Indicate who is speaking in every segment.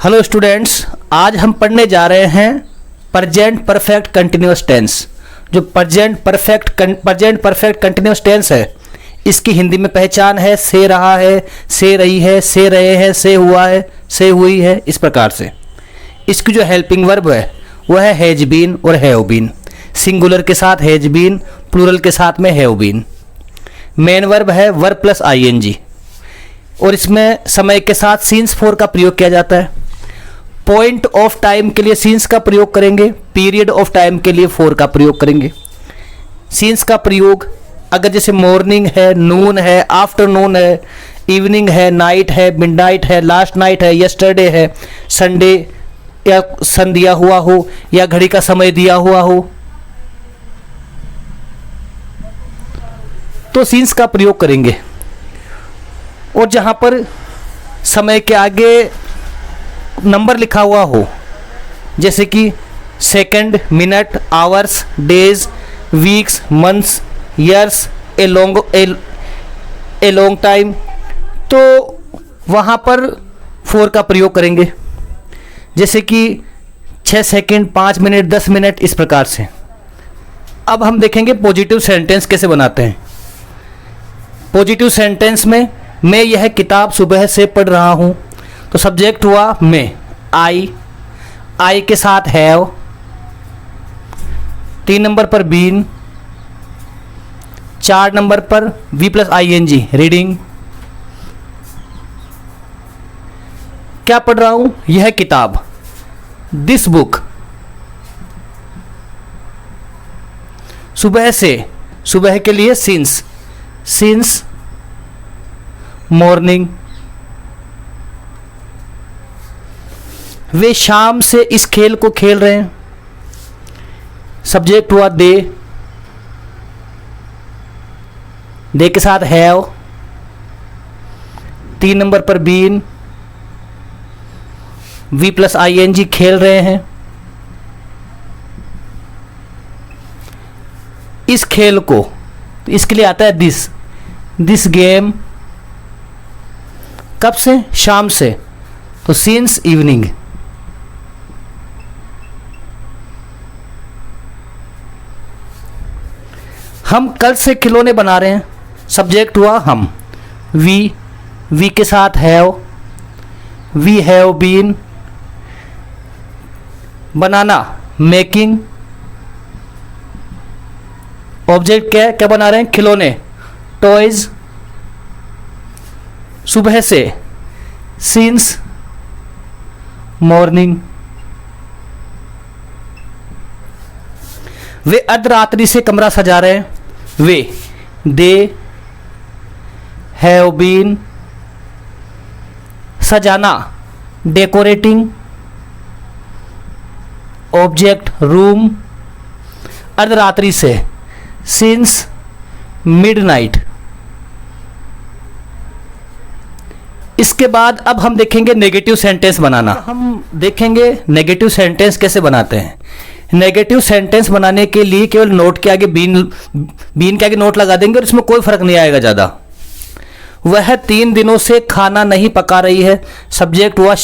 Speaker 1: Hello students, आज हम पढ़ने जा रहे हैं प्रेजेंट परफेक्ट कंटिन्यूअस टेंस। जो प्रेजेंट परफेक्ट कंटिन्यूअस टेंस है, इसकी हिंदी में पहचान है से रहा है, से रही है, से रहे हैं, से हुआ है, से हुई है, इस प्रकार से। इसकी जो हेल्पिंग वर्ब है वह है हैज बीन और हैव बीन। सिंगुलर के साथ हैज बीन, प्लूरल के साथ में हैव बीन। मेन वर्ब है वर्ब प्लस आईएनजी और इसमें समय के साथ सीन्स फॉर का प्रयोग किया जाता है। पॉइंट ऑफ टाइम के लिए सीन्स का प्रयोग करेंगे, पीरियड ऑफ टाइम के लिए फॉर का प्रयोग करेंगे। सीन्स का प्रयोग अगर जैसे मॉर्निंग है, नून है, आफ्टरनून है, इवनिंग है, नाइट है, मिडनाइट है, लास्ट नाइट है, यस्टरडे है, संडे या सन दिया हुआ हो या घड़ी का समय दिया हुआ हो, तो सीन्स का प्रयोग करेंगे। और जहां पर समय के आगे नंबर लिखा हुआ हो, जैसे कि second, minute, hours, days, weeks, months, years, a long time, तो वहाँ पर फॉर का प्रयोग करेंगे। जैसे कि 6 सेकंड, 5 मिनट, 10 मिनट, इस प्रकार से। अब हम देखेंगे पॉजिटिव सेंटेंस कैसे बनाते हैं। पॉजिटिव सेंटेंस में मैं यह किताब सुबह से पढ़ रहा हूँ, तो सब्जेक्ट हुआ मैं, आई के साथ हैव, 3 नंबर पर बीन, 4 नंबर पर वी प्लस आईएनजी रीडिंग। क्या पढ़ रहा हूं? यह किताब, दिस बुक। सुबह से, सुबह के लिए सिंस मॉर्निंग। वे शाम से इस खेल को खेल रहे हैं, सब्जेक्ट हुआ दे के साथ हैव, 3 नंबर पर बीन, वी प्लस आईएनजी खेल रहे हैं। इस खेल को, इसके लिए आता है दिस गेम। कब से? शाम से, तो सिंस इवनिंग। हम कल से खिलौने बना रहे हैं, सब्जेक्ट हुआ हम, वी के साथ हैव, वी हैव बीन। बनाना मेकिंग, ऑब्जेक्ट क्या बना रहे हैं? खिलौने, टॉयज। सुबह से सिंस मॉर्निंग। वे अर्धरात्रि से कमरा सजा रहे हैं, दे हैव बीन। सजाना डेकोरेटिंग, ऑब्जेक्ट रूम, अर्धरात्रि से सिंस मिडनाइट। इसके बाद अब हम देखेंगे नेगेटिव सेंटेंस बनाना। हम देखेंगे नेगेटिव सेंटेंस कैसे बनाते हैं। नेगेटिव सेंटेंस बनाने के लिए केवल नोट के आगे बीन के आगे नोट लगा देंगे और इसमें कोई फर्क नहीं आएगा ज़्यादा। वह 3 दिनों से खाना नहीं पका रही है, सब्जेक्ट हुआ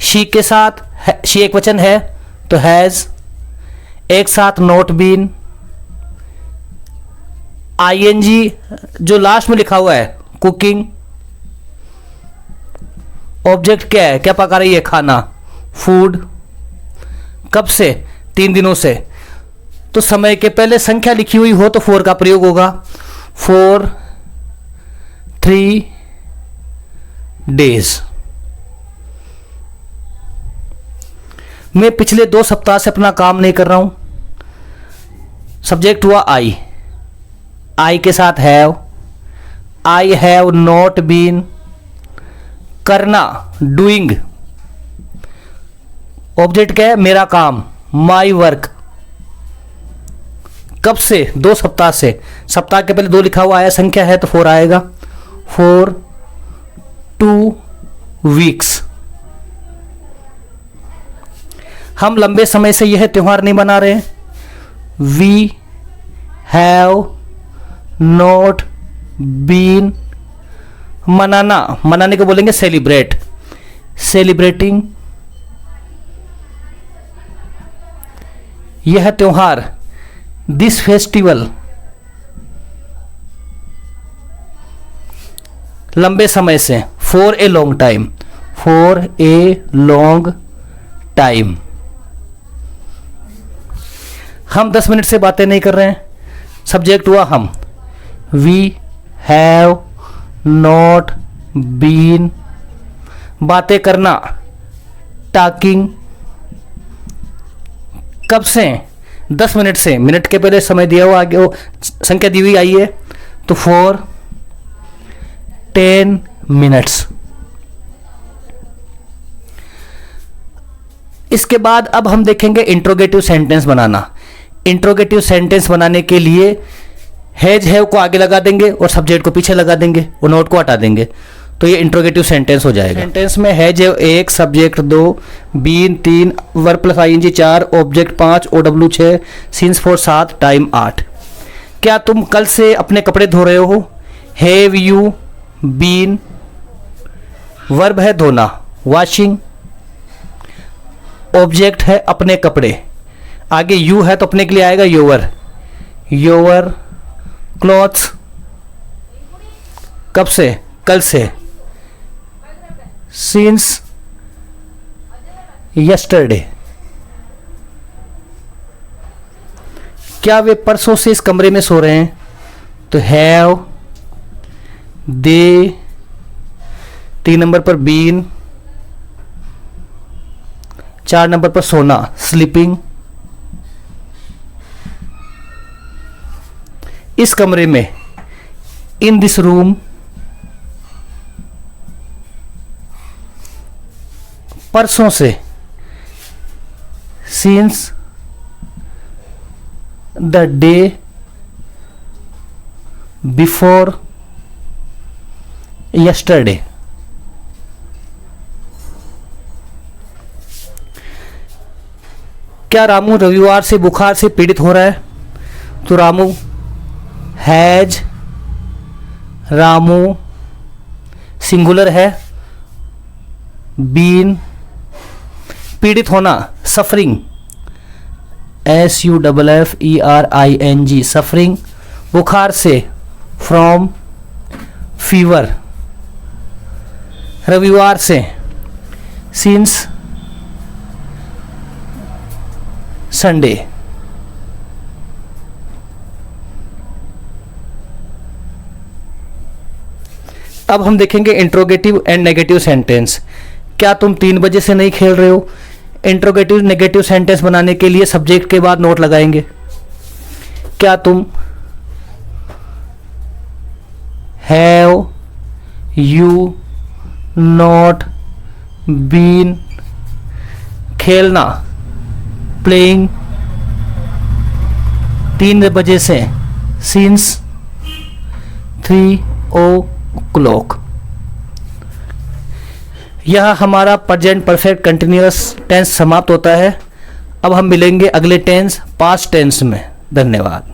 Speaker 1: शी के साथ शी एक वचन है तो हैज, एक साथ नोट बीन, आईएनजी जो लास्ट में लिखा हुआ है कुकिंग। ऑब्जेक्ट क्या है? क्या पका रही है? खाना, फूड। कब से? 3 दिनों से। तो समय के पहले संख्या लिखी हुई हो तो फॉर का प्रयोग होगा, 4 3 डेज। मैं पिछले 2 सप्ताह से अपना काम नहीं कर रहा हूं, सब्जेक्ट हुआ आई के साथ have, I have not been. करना डूइंग, ऑब्जेक्ट क्या है? मेरा काम, माई वर्क। कब से? 2 सप्ताह से। सप्ताह के पहले 2 लिखा हुआ आया, संख्या है तो 4 आएगा, 4 2 वीक्स। हम लंबे समय से यह त्यौहार नहीं मना रहे हैं, वी हैव नॉट बीन मनाना, मनाने को बोलेंगे सेलिब्रेट, सेलिब्रेटिंग यह त्योहार, दिस फेस्टिवल लंबे समय से, for a long time, for a long time. हम 10 मिनट से बातें नहीं कर रहे हैं, सब्जेक्ट हुआ हम, वी हैव नॉट बीन, बातें करना, टॉकिंग, कब से, 10 मिनट से, मिनट के पहले समय दिया हुआ, आगे वो संख्या दी हुई आई है, तो फॉर 10 मिनट्स। इसके बाद अब हम देखेंगे इंट्रोगेटिव सेंटेंस बनाना। इंट्रोगेटिव सेंटेंस बनाने के लिए हैज हैव को आगे लगा देंगे और सब्जेक्ट को पीछे लगा देंगे और नोट को हटा देंगे, तो ये इंट्रोगेटिव सेंटेंस हो जाएगा। सेंटेंस में has have 1, subject 2, been 3, verb plus ING 4, object 5, O W 6, since 4 7, time 8। क्या तुम कल से अपने कपड़े धो रहे हो? हैव यू बीन, वर्ब है धोना, वॉशिंग, ऑब्जेक्ट है अपने कपड़े, आगे यू है तो अपने के लिए आएगा योवर, योवर क्लॉथ्स, कब से, कल से, सिंस यस्टरडे। क्या वे परसों से इस कमरे में सो रहे हैं? तो हैव दे, 3 नंबर पर बीन, 4 नंबर पर सोना, स्लीपिंग, इस कमरे में, इन दिस रूम, परसों से, since the day before yesterday. क्या रामू रविवार से बुखार से पीड़ित हो रहा है? तो रामू हैज, रामू सिंगुलर है, बीन, पीड़ित होना, सफरिंग, SUFFERING, सफरिंग, बुखार से, फ्रॉम फीवर, रविवार से, सिंस संडे। अब हम देखेंगे इंट्रोगेटिव एंड नेगेटिव सेंटेंस। क्या तुम 3 बजे से नहीं खेल रहे हो? इंट्रोगेटिव नेगेटिव सेंटेंस बनाने के लिए सब्जेक्ट के बाद नोट लगाएंगे। क्या तुम, हैव यू नॉट बीन, खेलना, प्लेइंग, 3 बजे से, सिंस 3 o'clock। यह हमारा प्रेजेंट परफेक्ट कंटिन्यूअस टेंस समाप्त होता है। अब हम मिलेंगे अगले टेंस पास्ट टेंस में। धन्यवाद।